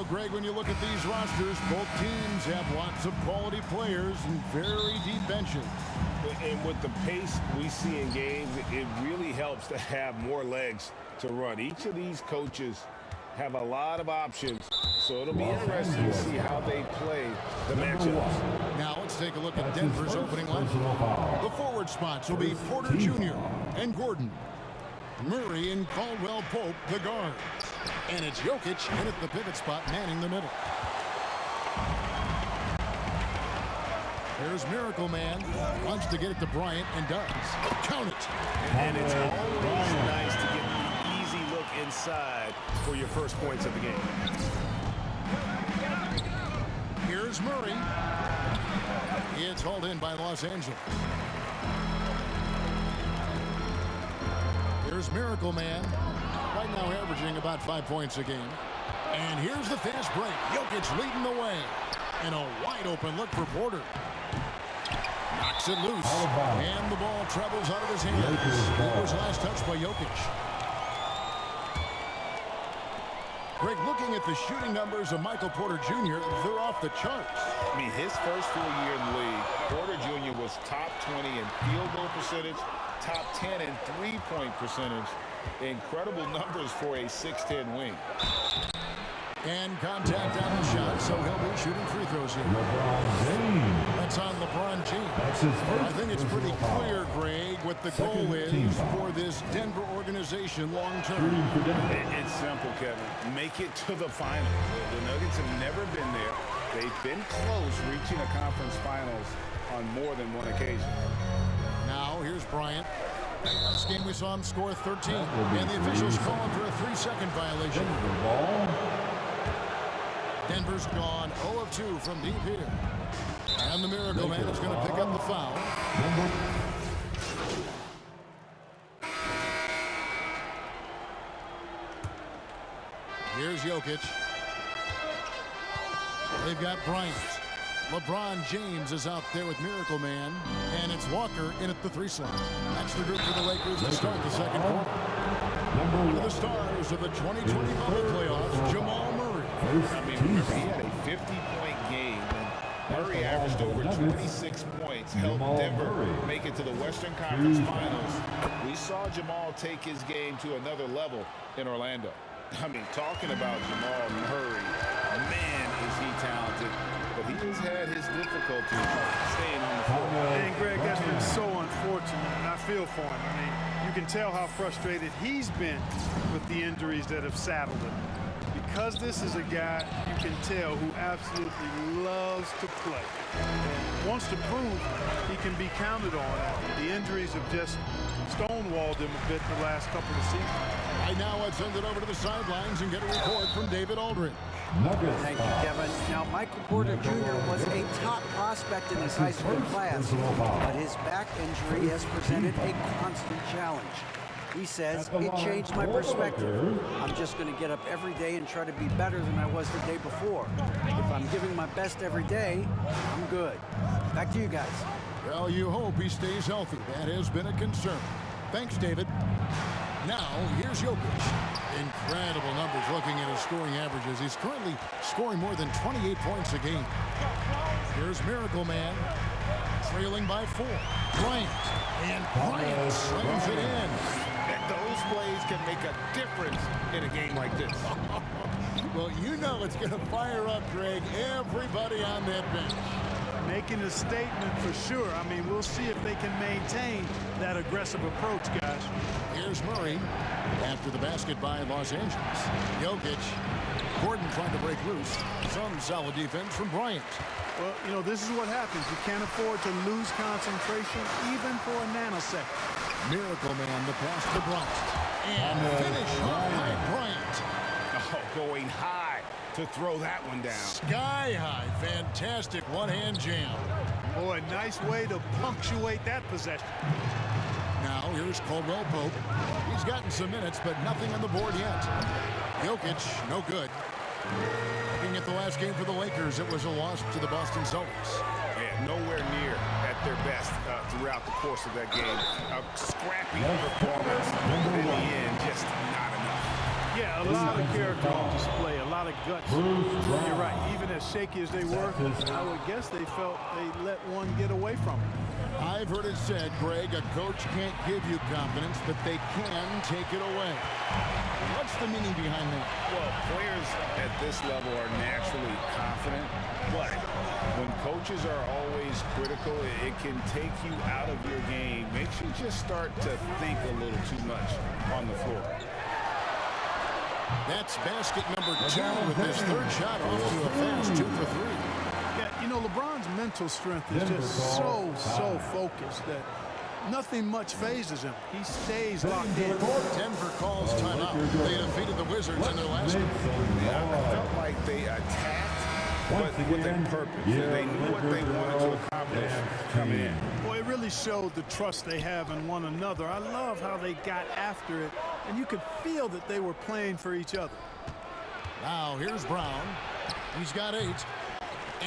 Greg, when you look at these rosters, both teams have lots of quality players and very deep benches. And with the pace we see in games, it really helps to have more legs to run. Each of these coaches have a lot of options, so it'll be interesting to see how they play the matchups. Now let's take a look at Denver's opening lineup. The forward spots will be Porter Jr. and Gordon. Murray and Caldwell Pope, the guard. And it's Jokic in at the pivot spot, manning the middle. Here's Miracle Man. Wants to get it to Bryant and does. Count it. And it's always nice to get the easy look inside for your first points of the game. Here's Murray. It's hauled in by Los Angeles. Here's Miracle Man. Right now averaging about 5 points a game. And here's the fast break. Jokic leading the way. And a wide open look for Porter. Knocks it loose. And the ball travels out of his hands. It was last touched by Jokic. Greg, looking at the shooting numbers of Michael Porter Jr., they're off the charts. I mean, his first full year in the league, Porter Jr. was top 20 in field goal percentage, top 10 in three-point percentage. Incredible numbers for a 6'10" wing. And contact on the shot, so he'll be shooting free throws here. That's on LeBron James. I think it's pretty clear, Greg, what the goal is for this Denver organization long term. It's simple, Kevin. Make it to the finals. The Nuggets have never been there. They've been close reaching a conference finals on more than one occasion. Now, here's Bryant. Last game we saw him score 13. And the officials calling for a 3-second violation. Denver's gone 0 of 2 from deep here. And the Miracle Man is going to pick up the foul. Here's Jokic. They've got Bryant. LeBron James is out there with Miracle Man. And it's Walker in at the 3 slot. That's the group for the Lakers to start the second quarter. One of the stars of the 2020 bubble playoffs, Jamal Murray. I mean, remember, he had a 50-point game, and Murray averaged over 26 points, helped Denver make it to the Western Conference Finals. We saw Jamal take his game to another level in Orlando. I mean, talking about Jamal Murray, man, is he talented, but he has had his difficulties staying on the floor. And Greg, that's been so unfortunate, and I feel for him. I mean, you can tell how frustrated he's been with the injuries that have saddled him. Because this is a guy you can tell who absolutely loves to play and wants to prove he can be counted on. The injuries have just stonewalled him a bit the last couple of seasons. Right now, let's send it over to the sidelines and get a report from David Aldridge. Thank you, Kevin. Now, Michael Porter Jr. was a top prospect in his high school class, but his back injury has presented a constant challenge. He says, it changed my perspective. I'm just going to get up every day and try to be better than I was the day before. If I'm giving my best every day, I'm good. Back to you guys. Well, you hope he stays healthy. That has been a concern. Thanks, David. Now, here's Jokic. Incredible numbers looking at his scoring averages. He's currently scoring more than 28 points a game. Here's Miracle Man, trailing by 4. Bryant, and Bryant slams it in. And those plays can make a difference in a game like this. Well, you know it's going to fire up, Greg, everybody on that bench. Making a statement for sure. I mean, we'll see if they can maintain that aggressive approach, guys. Here's Murray after the basket by Los Angeles. Jokic. Gordon trying to break loose. Some solid defense from Bryant. Well, you know, this is what happens. You can't afford to lose concentration even for a nanosecond. Miracle Man, the pass to Bryant. And finish by Bryant. Oh, going high to throw that one down. Sky high. Fantastic one-hand jam. Boy, nice way to punctuate that possession. Now, here's Caldwell Pope. He's gotten some minutes, but nothing on the board yet. Jokic, no good. Looking at the last game for the Lakers, it was a loss to the Boston Celtics. Yeah, nowhere near at their best throughout the course of that game. A scrappy performance, but in the end, just not enough. Yeah, a lot of character on display, a lot of guts. You're right. Even as shaky as they were, I would guess they felt they let one get away from them. I've heard it said, Greg, a coach can't give you confidence, but they can take it away. What's the meaning behind that? Well, players at this level are naturally confident, but when coaches are always critical, it can take you out of your game. Makes you just start to think a little too much on the floor. That's basket number 2 with his third shot off to a fast 2 for 3. Yeah, you know, LeBron's mental strength is just so focused that nothing much phases him. He stays locked in. Denver calls timeout. They defeated the Wizards in their last game. I felt like they attacked, but with a purpose. They knew what they wanted to accomplish coming in. Boy, it really showed the trust they have in one another. I love how they got after it, and you could feel that they were playing for each other. Now here's Brown. He's got 8,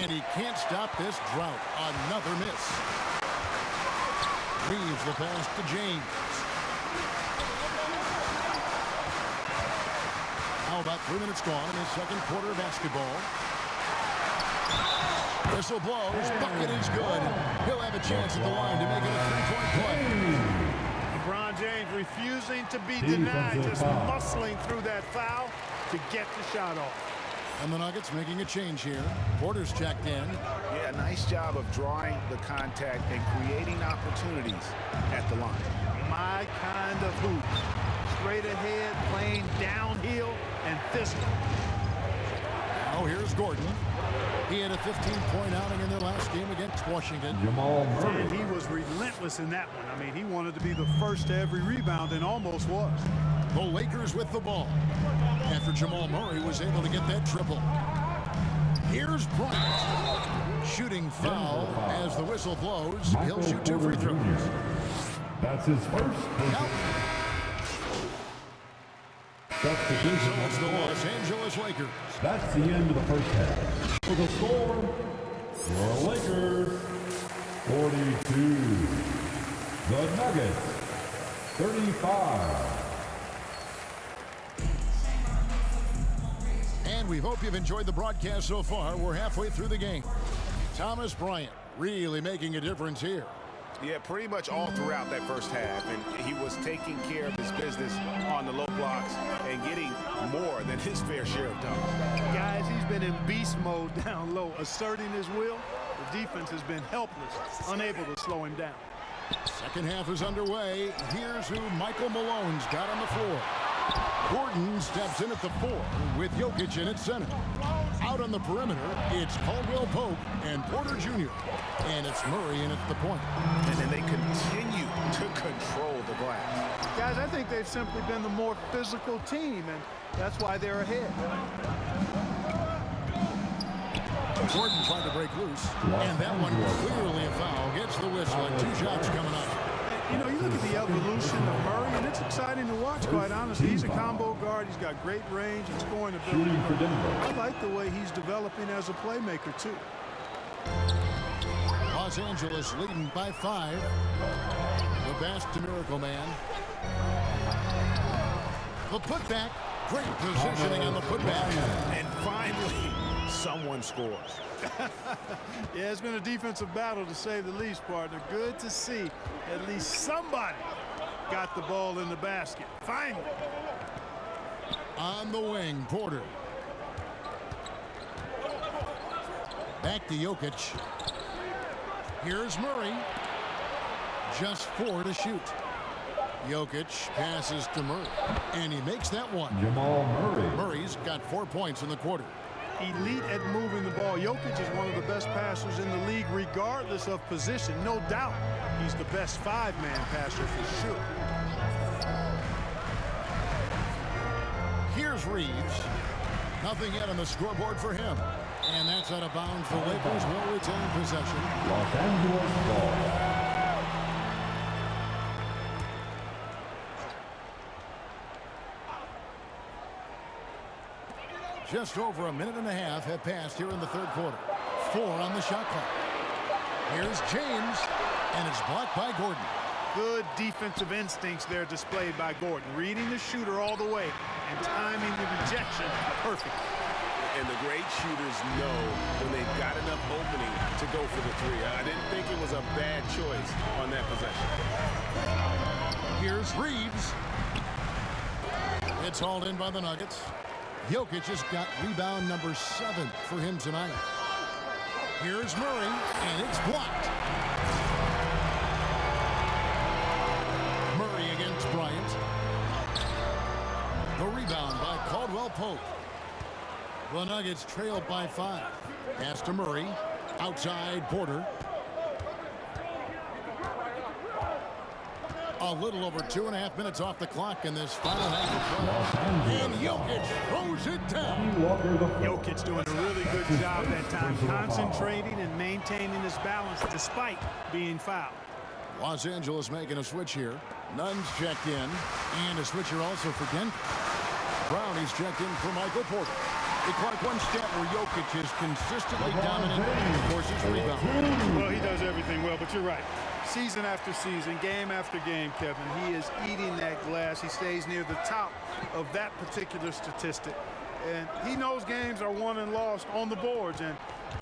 and he can't stop this drought. Another miss. Leaves the pass to James. How about 3 minutes gone in his second quarter of basketball? Whistle blows. Bucket is good. He'll have a chance at the line to make it a 3-point play. LeBron James refusing to be denied, just muscling through that foul to get the shot off. And the Nuggets making a change here. Porter's checked in. Yeah, nice job of drawing the contact and creating opportunities at the line. My kind of hoop. Straight ahead, playing downhill and physical. Now here's Gordon. He had a 15-point outing in their last game against Washington. And he was relentless in that one. I mean, he wanted to be the first to every rebound and almost was. The Lakers with the ball after Jamal Murray was able to get that triple. Here's Bryant. Shooting foul as the whistle blows. He'll shoot 2 free throws. That's his first. That's the So it's the Los Angeles Lakers. That's the end of the first half. For the score, your Lakers 42. The Nuggets 35. And we hope you've enjoyed the broadcast so far. We're halfway through the game. Thomas Bryant really making a difference here. Yeah, pretty much all throughout that first half, and he was taking care of his business on the low blocks and getting more than his fair share of dunks. Guys, he's been in beast mode down low, asserting his will. The defense has been helpless, unable to slow him down. Second half is underway. Here's who Michael Malone's got on the floor. Gordon steps in at the 4 with Jokic in at center. Out on the perimeter, it's Caldwell Pope and Porter Jr. And it's Murray in at the point. And then they continue to control the glass. Guys, I think they've simply been the more physical team, and that's why they're ahead. Gordon tried to break loose, and that one clearly a foul. Gets the whistle, and 2 shots coming up. You know, you look at the evolution of Murray, and it's exciting to watch, quite honestly. He's a combo guard. He's got great range and scoring ability. I like the way he's developing as a playmaker, too. Los Angeles leading by 5. The pass to Miracle Man. The putback. Great positioning on the putback. And finally, someone scores. Yeah, it's been a defensive battle, to say the least, partner. Good to see at least somebody got the ball in the basket. Finally. On the wing, Porter. Back to Jokic. Here's Murray. Just 4 to shoot. Jokic passes to Murray, and he makes that one. Jamal Murray. Murray's got 4 points in the quarter. Elite at moving the ball. Jokic is one of the best passers in the league, regardless of position. No doubt he's the best 5-man passer for sure. Here's Reeves. Nothing yet on the scoreboard for him. And that's out of bounds. The Lakers will retain possession. Los Angeles ball. Just over a minute and a half have passed here in the third quarter. 4 on the shot clock. Here's James, and it's blocked by Gordon. Good defensive instincts there displayed by Gordon. Reading the shooter all the way and timing the rejection perfect. and the great shooters know when they've got enough opening to go for the three. I didn't think it was a bad choice on that possession. Here's Reeves. It's hauled in by the Nuggets. Jokic has got rebound number 7 for him tonight. Here's Murray, and it's blocked. Murray against Bryant. The rebound by Caldwell Pope. The Nuggets trailed by 5. Pass to Murray. Outside Porter. A little over 2.5 minutes off the clock in this final half of play. And Jokic throws it down. Jokic doing a really good job that time, concentrating and maintaining his balance despite being fouled. Los Angeles making a switch here. Nunn's checked in. And a switch here also for Denver. Brownie's checked in for Michael Porter. Hey, Clark, one stat where Jokic is consistently dominant, of course, his rebound. Well, he does everything well, but you're right. Season after season, game after game, Kevin, he is eating that glass. He stays near the top of that particular statistic. And he knows games are won and lost on the boards, and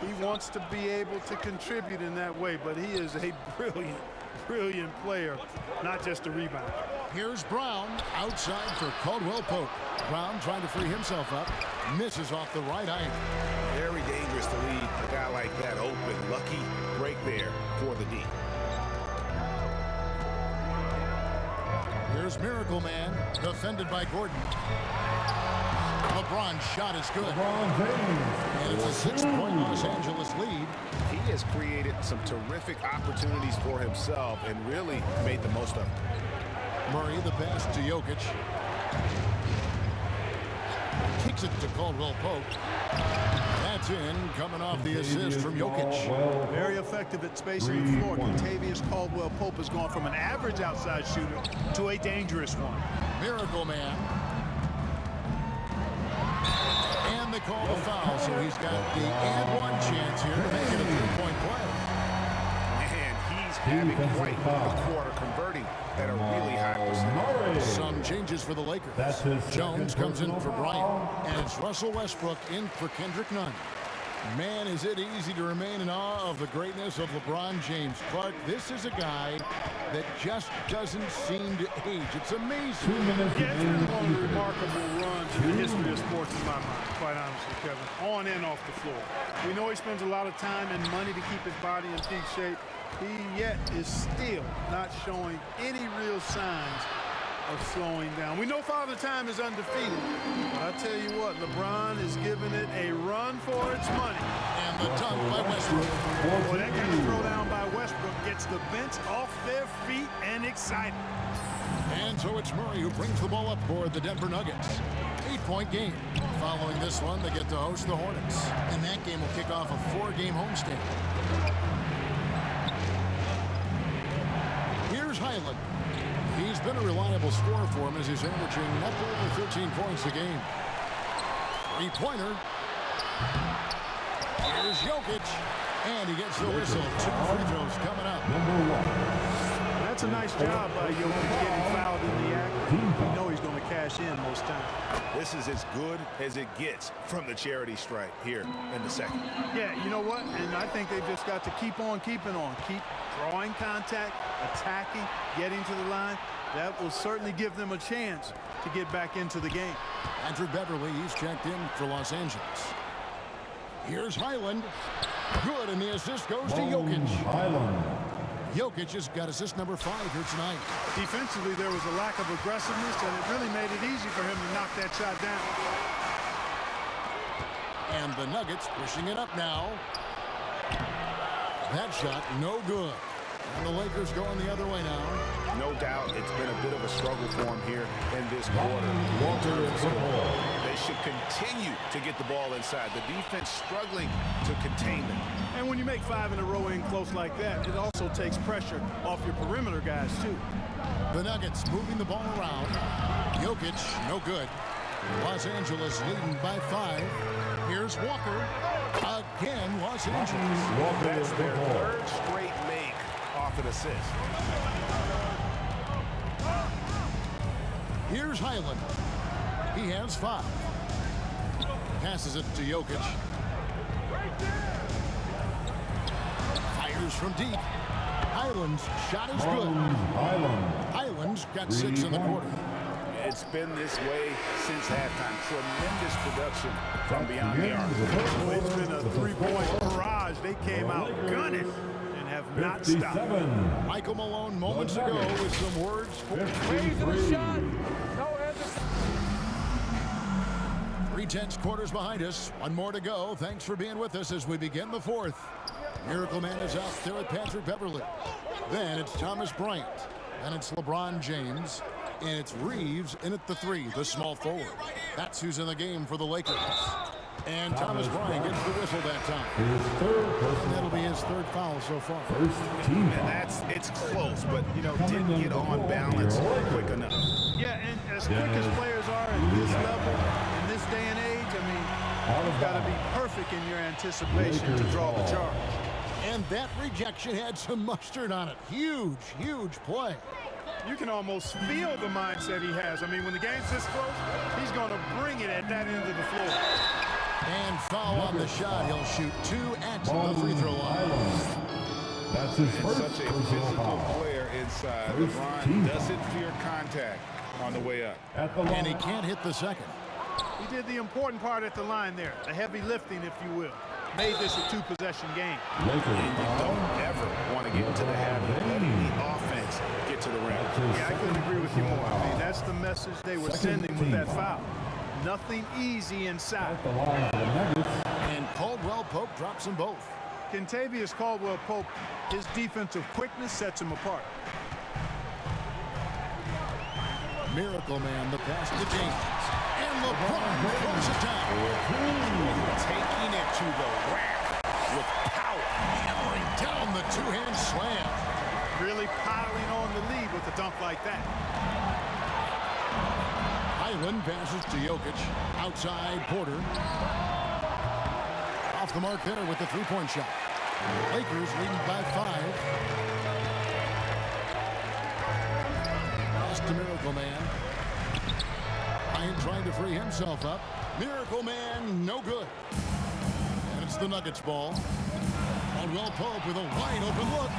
he wants to be able to contribute in that way. But he is a brilliant, brilliant player, not just a rebounder. Here's Brown outside for Caldwell Pope. Brown trying to free himself up. Misses off the right eye. Very dangerous to leave a guy like that open. Lucky break there for the D. Here's Miracle Man, defended by Gordon. LeBron's shot is good. And it's a 6-point Los Angeles lead. He has created some terrific opportunities for himself and really made the most of it. Murray, the pass to Jokic. Kicks it to Caldwell Pope. That's in, coming off the assist from Jokic. Very effective at spacing the floor. Contavious Caldwell Pope has gone from an average outside shooter to a dangerous one. Miracle Man. And they call the foul, so he's got the and one chance here to make it a 3-point play. And he's having quite the quarter, converting at a really high percentage. Some changes for the Lakers. Jones comes in for Bryant, and it's Russell Westbrook in for Kendrick Nunn. Man, is it easy to remain in awe of the greatness of LeBron James. Clark, this is a guy that just doesn't seem to age. It's amazing. Yeah, it's really one of the remarkable runs in the history of sports in my mind, quite honestly, Kevin. On and off the floor. We know he spends a lot of time and money to keep his body in peak shape. He yet is still not showing any real signs of slowing down. We know Father Time is undefeated, but I tell you what, LeBron is giving it a run for its money. And the dunk by Westbrook. Boy, that kind of throwdown by Westbrook gets the bench off their feet and excited. And so it's Murray who brings the ball up for the Denver Nuggets. 8-point game. Following this one, they get to host the Hornets. And that game will kick off a 4-game homestand. Here's Highland. He's been a reliable scorer for him as he's averaging up over 13 points a game. 3-pointer. Here's Jokic. And he gets the whistle. 2 free throws coming up. That's a nice job by Jokic getting fouled in the act. You know he's going to cash in most times. This is as good as it gets from the charity stripe here in the second. Yeah, you know what? And I think they've just got to keep on keeping on. Keep drawing contact, attacking, getting to the line. That will certainly give them a chance to get back into the game. Andrew Beverly, he's checked in for Los Angeles. Here's Highland. Good, and the assist goes to Jokic. Jokic has got assist number 5 here tonight. Defensively, there was a lack of aggressiveness, and it really made it easy for him to knock that shot down. And the Nuggets pushing it up now. That shot, no good. And the Lakers going the other way now. No doubt it's been a bit of a struggle for him here in this quarter. They should continue to get the ball inside. The defense struggling to contain them. And when you make 5 in a row in close like that, it also takes pressure off your perimeter guys, too. The Nuggets moving the ball around. Jokic, no good. Los Angeles leading by 5. Here's Walker. Again, Los Angeles. That's their 3rd straight make off an assist. Here's Highland. He has 5. Passes it to Jokic. Fires from deep. Highland's shot is good. Highland's got 6 in the quarter. It's been this way since halftime. Tremendous production from beyond the arc. It's been a three-point barrage. They came out gunning and have not stopped. Michael Malone moments ago with some words for 3/10 quarters behind us. One more to go. Thanks for being with us as we begin the fourth. Miracle Man is out there at Patrick Beverley. Then it's Thomas Bryant. Then it's LeBron James. And it's Reeves in at the 3, the small forward. That's who's in the game for the Lakers. And Thomas Bryant gets the whistle that time. That'll be his 3rd foul so far. And it's close, but, you know, didn't get on balance quick enough. Yeah, and as quick as players are at this level, in this day and age, I mean, you've got to be perfect in your anticipation to draw the charge. And that rejection had some mustard on it. Huge, huge play. You can almost feel the mindset he has. I mean, when the game's this close, he's going to bring it at that end of the floor. And foul on the shot. He'll shoot 2 at the free throw line. That's his first Such a physical player inside. LeBron doesn't fear contact on the way up. And he can't hit the second. He did the important part at the line there, the heavy lifting, if you will. Made this a 2-possession game. And you don't ever want to get into the habit of letting the offense get to the rim. Yeah, I couldn't agree with you more. I mean, that's the message they were sending with that foul. Nothing easy inside. And Caldwell Pope drops them both. Kentavious Caldwell-Pope, his defensive quickness sets him apart. Miracle Man, the pass to James. And LeBron throws it down. Taking it to the rack with power. Hammering down the 2-hand slam. Really piling on the lead with a dunk like that. Highland passes to Jokic. Outside Porter. Off the mark there with the 3-point shot. Lakers leading by 5. Pass to Miracle Man. Bryant trying to free himself up. Miracle Man, no good. And it's the Nuggets ball. Caldwell Pope with a wide open look.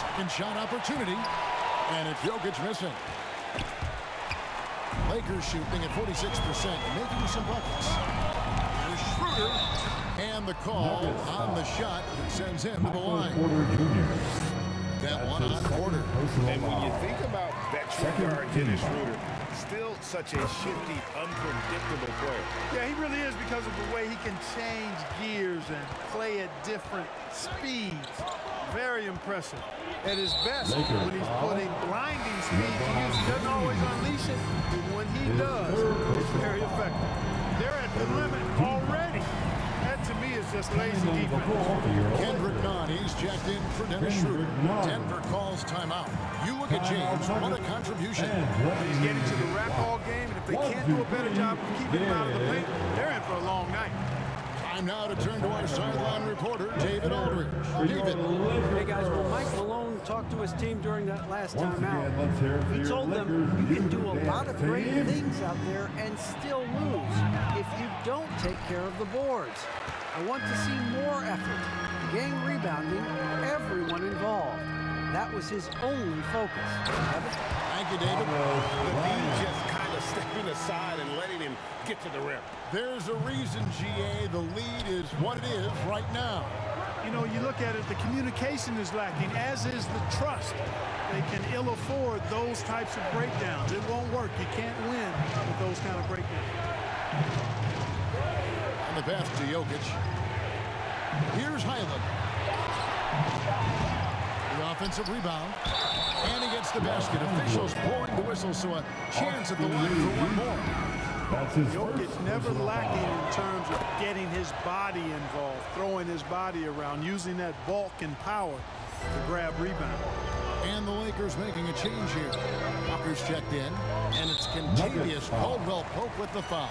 Second shot opportunity. And it's Jokic missing. Lakers shooting at 46%, making some buckets. Here's Schroeder. And the call on the shot that sends him to the line. That one on Porter. And when you think about veteran guard Dennis Schroeder, still such a shifty, unpredictable player. Yeah, he really is because of the way he can change gears and play at different speeds. Very impressive. At his best, when he's putting blinding speed to use, he doesn't always unleash it, but when he does, it's very effective. They're at the limit already. That, to me, is just lazy defense. Kendrick Nunn, he's checked in for Dennis Schroeder. Denver calls timeout. You look at James, what a contribution. He's getting to the rack all game, and if they can't do a better job of keeping him out of the paint, they're in for a long night. Time now to turn to our sideline reporter, David Aldridge. David. Hey guys, well, Mike Malone talked to his team during that last time out. He told them you can do a lot of great things out there and still lose if you don't take care of the boards. I want to see more effort, gang rebounding, everyone involved. That was his only focus. Thank you, David. Levine just kind of stepping aside and letting him get to the rim. There's a reason, GA, the lead is what it is right now. You know, you look at it, the communication is lacking, as is the trust. They can ill afford those types of breakdowns. It won't work. You can't win with those kind of breakdowns. On the pass to Jokic. Here's Highland. The offensive rebound. And he gets the basket. Officials blowing the whistle, so a chance at the line for one more. Jokic never lacking in terms of getting his body involved, throwing his body around, using that bulk and power to grab rebound. And the Lakers making a change here. Walker's checked in, and it's Kentavious Caldwell Pope with the foul.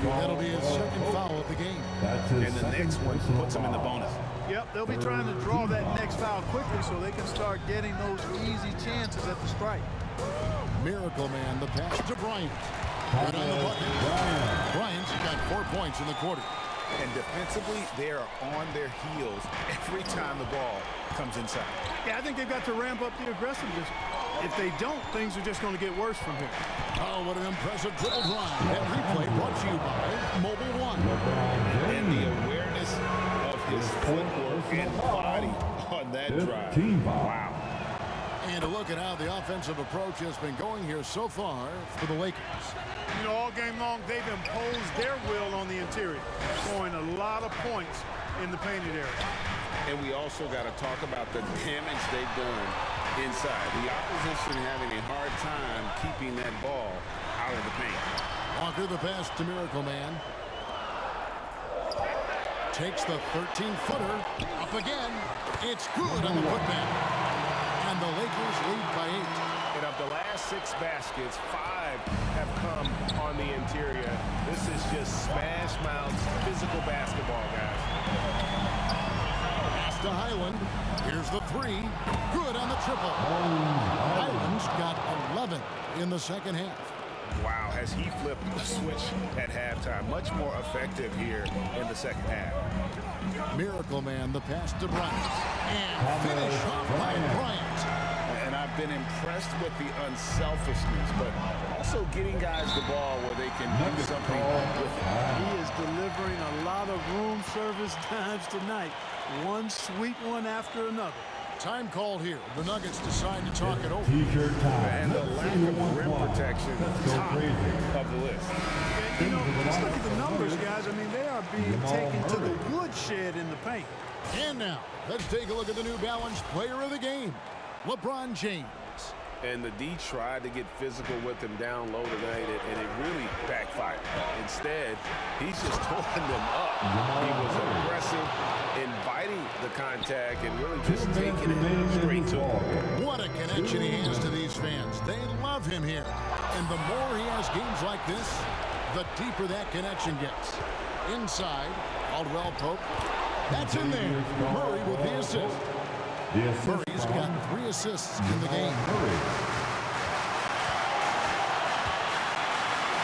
That'll be his second foul of the game. And the next one puts him in the bonus. Yep, they'll be trying to draw that next foul quickly so they can start getting those easy chances at the strike. Miracle Man, the pass to Bryant. Good on the bucket. Bryant's got 4 points in the quarter. And defensively, they are on their heels every time the ball comes inside. Yeah, I think they've got to ramp up the aggressiveness. If they don't, things are just going to get worse from here. Oh, what an impressive dribble drive. That replay brought to you by Mobile One. And the awareness of his footwork and body on that drive. Wow. And a look at how the offensive approach has been going here so far for the Lakers. You know, all game long, they've imposed their will on the interior, scoring a lot of points in the painted area. And we also got to talk about the damage they've done inside. The opposition having a hard time keeping that ball out of the paint. Walker the pass to Miracle Man. Takes the 13-footer. Up again. It's good on the putback. And the Lakers lead by 8. And of the last 6 baskets, 5 have come on the interior. This is just smash mouth, physical basketball, guys. Pass to Highland. Here's the 3. Good on the triple. Highland's got 11 in the second half. Wow, has he flipped the switch at halftime. Much more effective here in the second half. Miracle Man, the pass to Bryant. And finish off by Bryant. And I've been impressed with the unselfishness, but also getting guys the ball where they can do something with it. He is delivering a lot of room service times tonight. One sweet one after another. Time called here. The Nuggets decide to talk it over. T-shirt time. And the lack of rim protection, top of the list. And, you know, just look at the numbers, guys. I mean, they are being taken to the woodshed in the paint. And now, let's take a look at the New Balance player of the game, LeBron James. And the D tried to get physical with him down low tonight, and it really backfired. Instead, he's just throwing them up. He was aggressive, inviting the contact, and really just taking it straight to him. What a connection he has to these fans. They love him here. And the more he has games like this, the deeper that connection gets. Inside, Caldwell Pope. That's in there. Murray with the assist. Murray's got 3 assists in the game.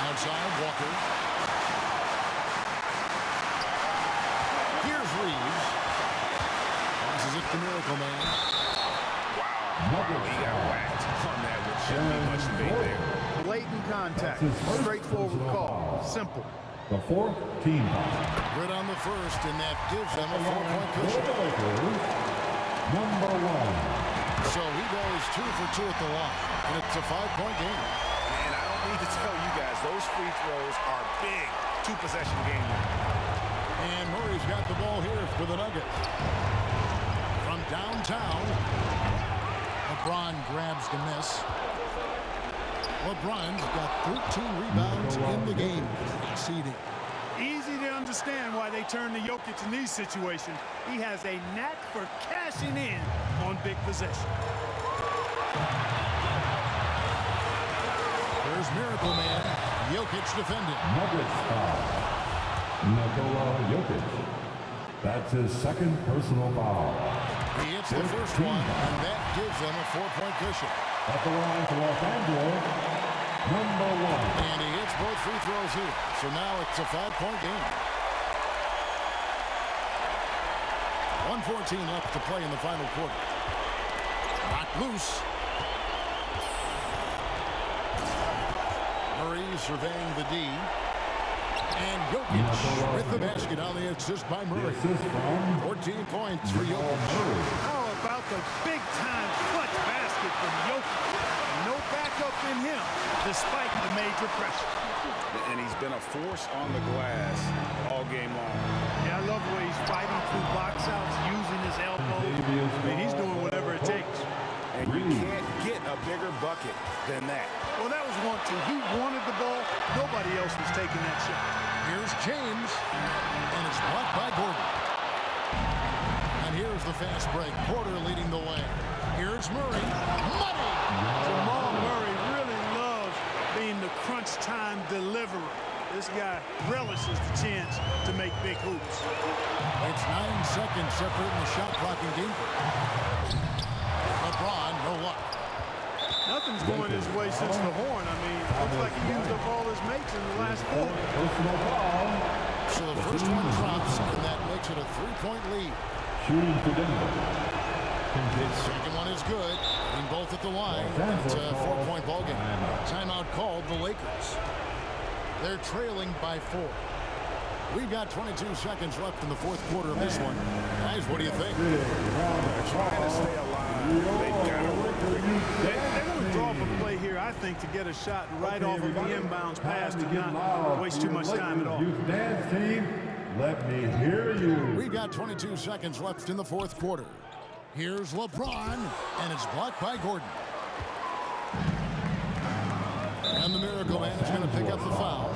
Outside, Walker. Here's Reeves. Passes it to Miracle Man. Wow, he got whacked on that, which shouldn't be much debate there. Blatant contact. Straightforward call. Simple. The 4th team foul. Good on the first, and that gives them a 4-point cushion. Number 1. So he goes 2 for 2 at the line, and it's a 5-point game. And I don't need to tell you guys, those free throws are big 2-possession game. And Murray's got the ball here for the Nuggets. From downtown, LeBron grabs the miss. LeBron's got 13 rebounds in the game, exceeding. Easy to understand why they turn to Jokic in these situations. He has a knack for cashing in on big possession. There's Miracle Man. Jokic defending. Nuggets foul. Nikola Jokic. That's his 2nd personal foul. He hits the first one, and that gives them a 4-point cushion. At the line for Los Angeles, number 1. And he hits both free throws here. So now it's a 5-point game. 1:14 left to play in the final quarter. Knocked loose. Murray surveying the D. And Jokic with the basket on the assist by Murray. 14 points for Jokic. How about the big-time clutch basket from Jokic? No backup in him, despite the major pressure. And he's been a force on the glass all game long. Yeah, I love the way he's fighting through box outs, using his elbow. I mean, he's doing whatever it takes. And you can't get a bigger bucket than that. Well, that was 1-2. He wanted the ball. Nobody else was taking that shot. Here's James, and it's blocked by Gordon. And here's the fast break. Porter leading the way. Here's Murray. Money! Jamal Murray really loves being the crunch time deliverer. This guy relishes the chance to make big hoops. It's 9 seconds separating the shot clock and game. LeBron, no luck. Nothing's going his way since the horn. I mean, looks like he used up all his mates in the last quarter. Personal foul. So the first one drops, and that makes it a 3-point lead. Shooting for Denver. Second one is good. In both at the line. It's a 4-point ball game. Timeout called the Lakers. They're trailing by 4. We've got 22 seconds left in the fourth quarter of this one. Guys, what do you think? They're trying to stay alive. They've got to work quickly. They're going to draw up a play here, I think, to get a shot right off of the inbounds pass to not waste too much time at all. Youth dance team, let me hear you. We've got 22 seconds left in the fourth quarter. Here's LeBron, and it's blocked by Gordon. And the Miracle Man is going to pick up the foul.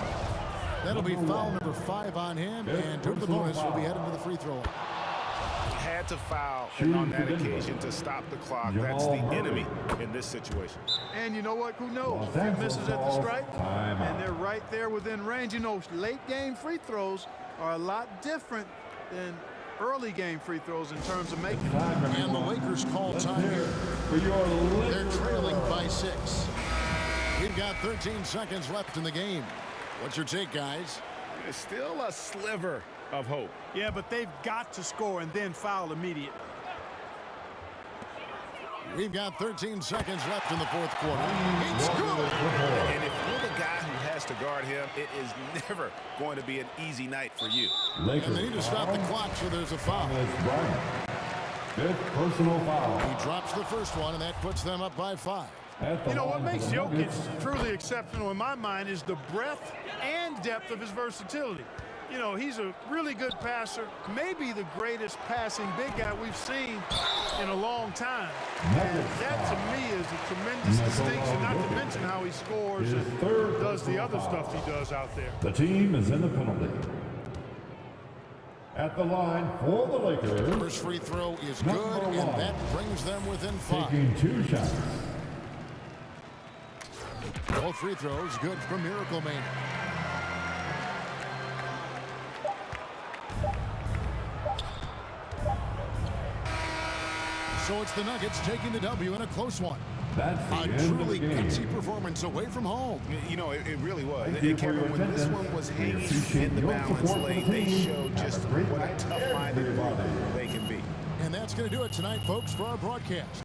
That'll be foul number 5 on him, and due to the bonus, will be headed to the free throw line. Had to foul on that occasion to stop the clock. That's the enemy in this situation. And you know what? Who knows? If he misses at the stripe, and they're right there within range. You know, late game free throws are a lot different than early game free throws in terms of making them. And the Lakers call time here. They're trailing by 6. We've got 13 seconds left in the game. What's your take, guys? There's still a sliver of hope. Yeah, but they've got to score and then foul immediately. We've got 13 seconds left in the fourth quarter. It's good. And if you're the guy who has to guard him, it is never going to be an easy night for you. And they need to stop the clock, so there's a foul. Fifth personal foul. He drops the first one, and that puts them up by 5. You know, what makes Jokic truly exceptional in my mind is the breadth and depth of his versatility. You know, he's a really good passer, maybe the greatest passing big guy we've seen in a long time. And that, to me, is a tremendous distinction, not to mention how he scores and does the other stuff he does out there. The team is in the penalty. At the line for the Lakers. First free throw is good, and that brings them within 5. Taking 2 shots. Both free throws good for Miracle Man. So it's the Nuggets taking the W in a close one. That's the A end truly of the game. gutsy performance away from home. You know, it really was. Thank you And for your Kevin, when this attendance. one was We hanging appreciate in the your balance support for late, the they team. showed Have just a great what a night, tough-minded group everybody. they can be. And that's going to do it tonight, folks, for our broadcast.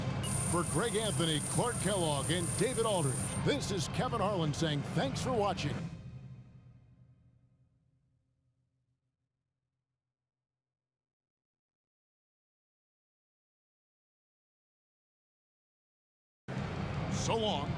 For Greg Anthony, Clark Kellogg, and David Aldridge, this is Kevin Harlan saying thanks for watching. So long.